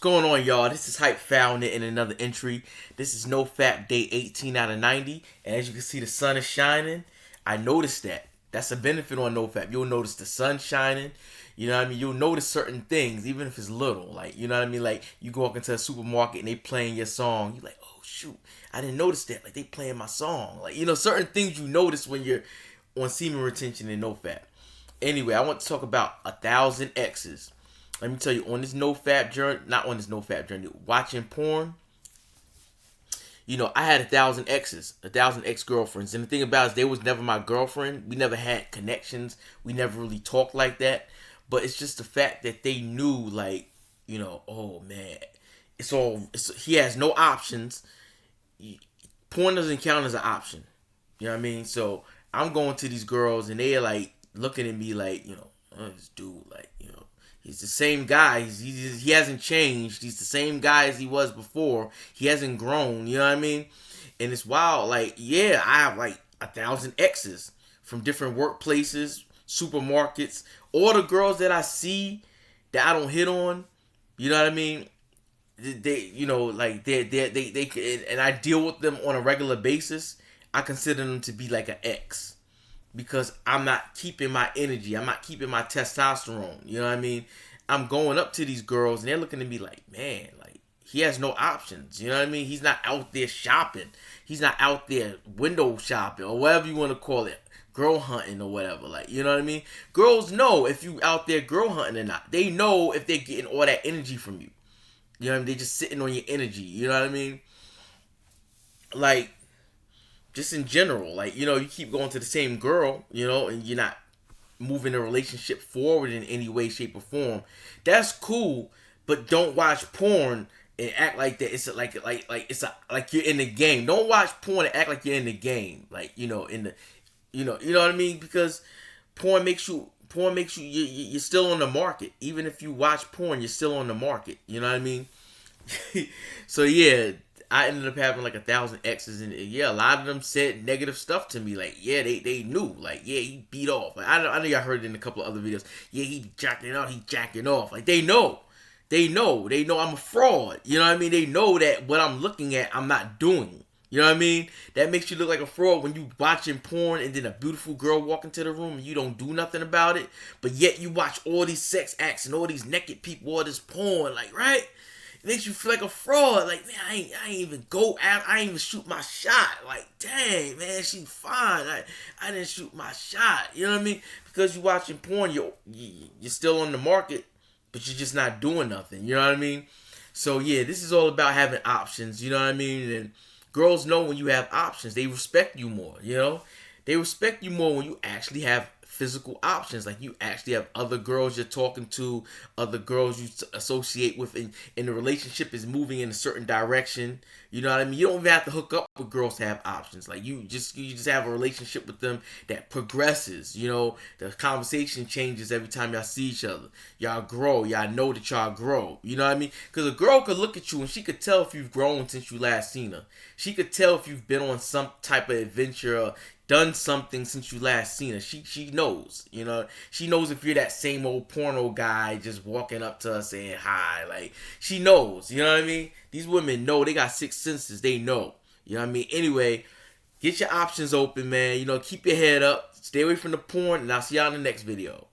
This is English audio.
going on, y'all? This is Hype found it in another entry. This is NoFap day 18 out of 90. And as you can see, the sun is shining. I noticed that. That's a benefit on NoFap. You'll notice the sun shining. You know what I mean? You'll notice certain things, even if it's little. Like, you know what I mean? Like, you go walk into a supermarket and they playing your song. You're like, oh, shoot. I didn't notice that. Like, they playing my song. Like, you know, certain things you notice when you're on semen retention and NoFap. Anyway, I want to talk about 1,000 Exes. Let me tell you, on this NoFap journey, not on this NoFap journey, watching porn, you know, I had 1,000 exes, 1,000 ex-girlfriends. And the thing about it is they was never my girlfriend. We never had connections. We never really talked like that. But it's just the fact that they knew, like, you know, oh, man, he has no options. Porn doesn't count as an option. You know what I mean? So I'm going to these girls and they're, like, looking at me like, you know, oh, this dude, like, you know, he's the same guy. He hasn't changed. He's the same guy as he was before. He hasn't grown. You know what I mean? And it's wild. Like, yeah, I have like 1,000 exes from different workplaces, supermarkets, all the girls that I see that I don't hit on. You know what I mean? They you know, like they and I deal with them on a regular basis. I consider them to be like an ex. Because I'm not keeping my energy. I'm not keeping my testosterone. You know what I mean? I'm going up to these girls and they're looking at me like, man, like, he has no options. You know what I mean? He's not out there shopping. He's not out there window shopping or whatever you want to call it. Girl hunting or whatever. Like, you know what I mean? Girls know if you out there girl hunting or not. They know if they're getting all that energy from you. You know what I mean? They're just sitting on your energy. You know what I mean? Like, just in general, like, you know, you keep going to the same girl, you know, and you're not moving the relationship forward in any way, shape, or form. That's cool, but don't watch porn and act like that. It's like you're in the game. Don't watch porn and act like you're in the game. Like, you know, you know what I mean? Because porn makes you you're still on the market. Even if you watch porn, you're still on the market. You know what I mean? So yeah. I ended up having like 1,000 exes, and yeah, a lot of them said negative stuff to me. Like, yeah, they knew. Like, yeah, he beat off. Like, I know y'all heard it in a couple of other videos. Yeah, he jacking off. Like, they know I'm a fraud. You know what I mean? They know that what I'm looking at, I'm not doing. You know what I mean? That makes you look like a fraud when you watching porn and then a beautiful girl walk into the room and you don't do nothing about it. But yet you watch all these sex acts and all these naked people, all this porn, like, right? It makes you feel like a fraud. Like, man, I ain't even go out. I ain't even shoot my shot. Like, dang, man, she fine. I didn't shoot my shot. You know what I mean? Because you watching porn, you're still on the market, but you're just not doing nothing. You know what I mean? So, yeah, this is all about having options. You know what I mean? And girls know when you have options. They respect you more, you know? They respect you more when you actually have physical options. Like, you actually have other girls you're talking to, other girls you associate with, and the relationship is moving in a certain direction. You know what I mean? You don't even have to hook up with girls to have options. Like, you just have a relationship with them that progresses. You know, the conversation changes every time y'all see each other. Y'all grow. Y'all know that y'all grow. You know what I mean? Because a girl could look at you and she could tell if you've grown since you last seen her. She could tell if you've been on some type of adventure or done something since you last seen her. She knows, you know. She knows if you're that same old porno guy just walking up to her saying hi. Like, she knows, you know what I mean? These women know. They got six senses. They know. You know what I mean? Anyway, get your options open, man. You know, keep your head up. Stay away from the porn, and I'll see y'all in the next video.